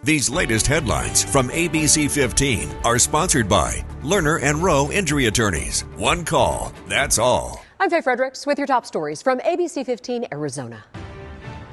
These latest headlines from ABC15 are sponsored by Lerner and Rowe Injury Attorneys. One call, that's all. I'm Faye Fredericks with your top stories from ABC15 Arizona.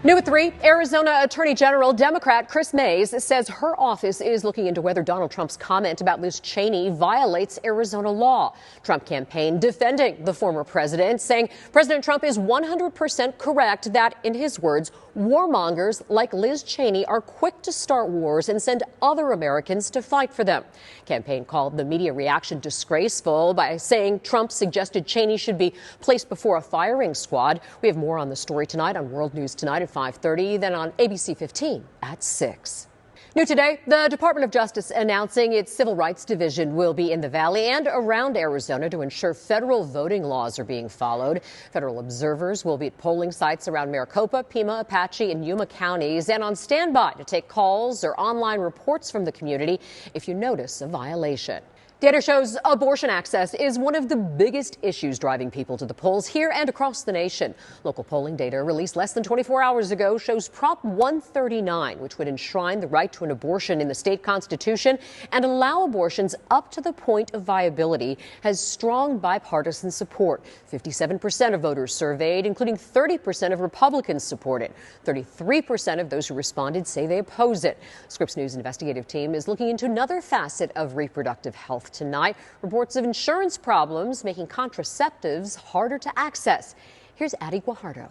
New at 3, Arizona Attorney General Democrat Chris Mays says her office is looking into whether Donald Trump's comment about Liz Cheney violates Arizona law. Trump campaign defending the former president, saying President Trump is 100% correct that, in his words, warmongers like Liz Cheney are quick to start wars and send other Americans to fight for them. Campaign called the media reaction disgraceful by saying Trump suggested Cheney should be placed before a firing squad. We have more on the story tonight on World News Tonight at 5:30, then on ABC 15 at 6. New today, the Department of Justice announcing its Civil Rights Division will be in the Valley and around Arizona to ensure federal voting laws are being followed. Federal observers will be at polling sites around Maricopa, Pima, Apache, and Yuma counties and on standby to take calls or online reports from the community if you notice a violation. Data shows abortion access is one of the biggest issues driving people to the polls here and across the nation. Local polling data released less than 24 hours ago shows Prop 139, which would enshrine the right to an abortion in the state constitution and allow abortions up to the point of viability, has strong bipartisan support. 57% of voters surveyed, including 30% of Republicans, support it. 33% of those who responded say they oppose it. Scripps News investigative team is looking into another facet of reproductive health tonight. Reports of insurance problems making contraceptives harder to access. Here's Addie Guajardo.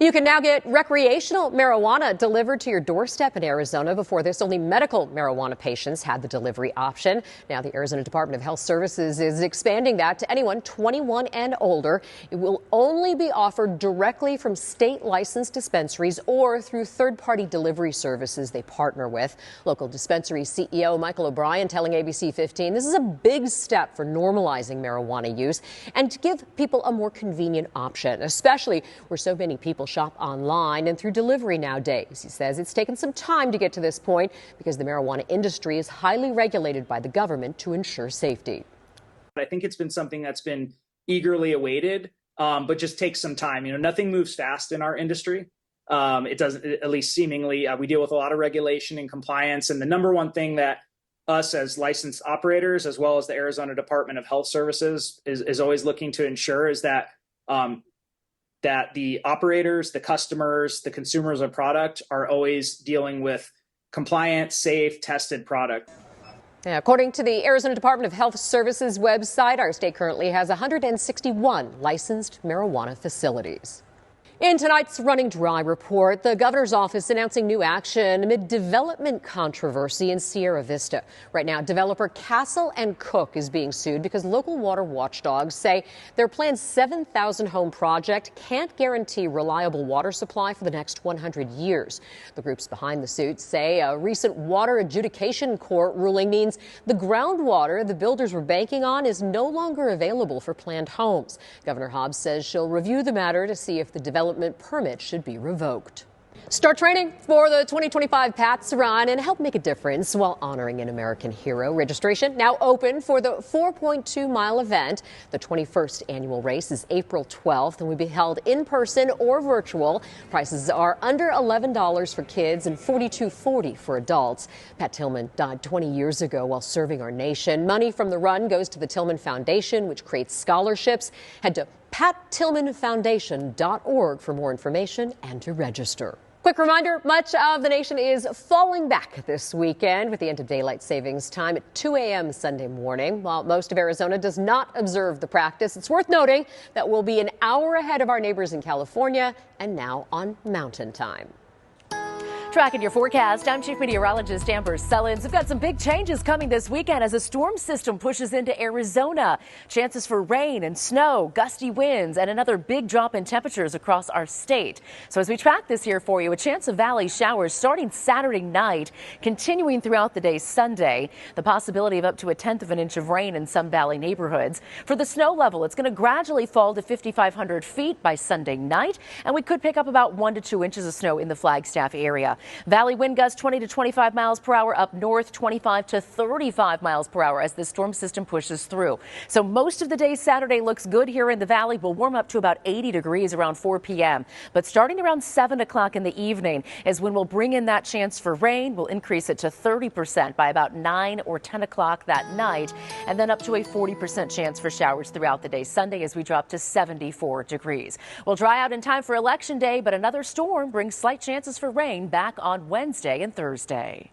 You can now get recreational marijuana delivered to your doorstep in Arizona. Before this, only medical marijuana patients had the delivery option. Now the Arizona Department of Health Services is expanding that to anyone 21 and older. It will only be offered directly from state licensed dispensaries or through third-party delivery services they partner with. Local dispensary CEO Michael O'Brien telling ABC 15 this is a big step for normalizing marijuana use and to give people a more convenient option, especially where so many people shop online and through delivery nowadays. He says it's taken some time to get to this point because the marijuana industry is highly regulated by the government to ensure safety. I think it's been something that's been eagerly awaited, but just takes some time. Nothing moves fast in our industry. It doesn't, at least seemingly. We deal with a lot of regulation and compliance. And the number one thing that us as licensed operators, as well as the Arizona Department of Health Services, is always looking to ensure is that that the operators, the customers, the consumers of product are always dealing with compliant, safe, tested product. Yeah, according to the Arizona Department of Health Services website, our state currently has 161 licensed marijuana facilities. In tonight's Running Dry report, the governor's office announcing new action amid development controversy in Sierra Vista. Right now, developer Castle and Cook is being sued because local water watchdogs say their planned 7,000-home project can't guarantee reliable water supply for the next 100 years. The groups behind the suit say a recent water adjudication court ruling means the groundwater the builders were banking on is no longer available for planned homes. Governor Hobbs says she'll review the matter to see if the development permit should be revoked. Start training for the 2025 PATS Run and help make a difference while honoring an American hero. Registration now open for the 4.2-mile event. The 21st annual race is April 12th and will be held in person or virtual. Prices are under $11 for kids and $42.40 for adults. Pat Tillman died 20 years ago while serving our nation. Money from the run goes to the Tillman Foundation, which creates scholarships. Head to pattillmanfoundation.org for more information and to register. Quick reminder, much of the nation is falling back this weekend with the end of daylight savings time at 2 a.m. Sunday morning. While most of Arizona does not observe the practice, it's worth noting that we'll be an hour ahead of our neighbors in California and now on Mountain Time. Tracking your forecast, I'm Chief Meteorologist Amber Sullins. We've got some big changes coming this weekend as a storm system pushes into Arizona. Chances for rain and snow, gusty winds, and another big drop in temperatures across our state. So as we track this here for you, a chance of valley showers starting Saturday night, continuing throughout the day Sunday. The possibility of up to 1/10 of an inch of rain in some valley neighborhoods. For the snow level, it's going to gradually fall to 5,500 feet by Sunday night, and we could pick up about 1 to 2 inches of snow in the Flagstaff area. Valley wind gusts 20 to 25 miles per hour, up north 25 to 35 miles per hour as the storm system pushes through. So most of the day Saturday looks good here in the valley. We'll warm up to about 80 degrees around 4 p.m. But starting around 7 o'clock in the evening is when we'll bring in that chance for rain. We'll increase it to 30% by about 9 or 10 o'clock that night, and then up to a 40% chance for showers throughout the day Sunday as we drop to 74 degrees. We'll dry out in time for Election Day, but another storm brings slight chances for rain back on Wednesday and Thursday.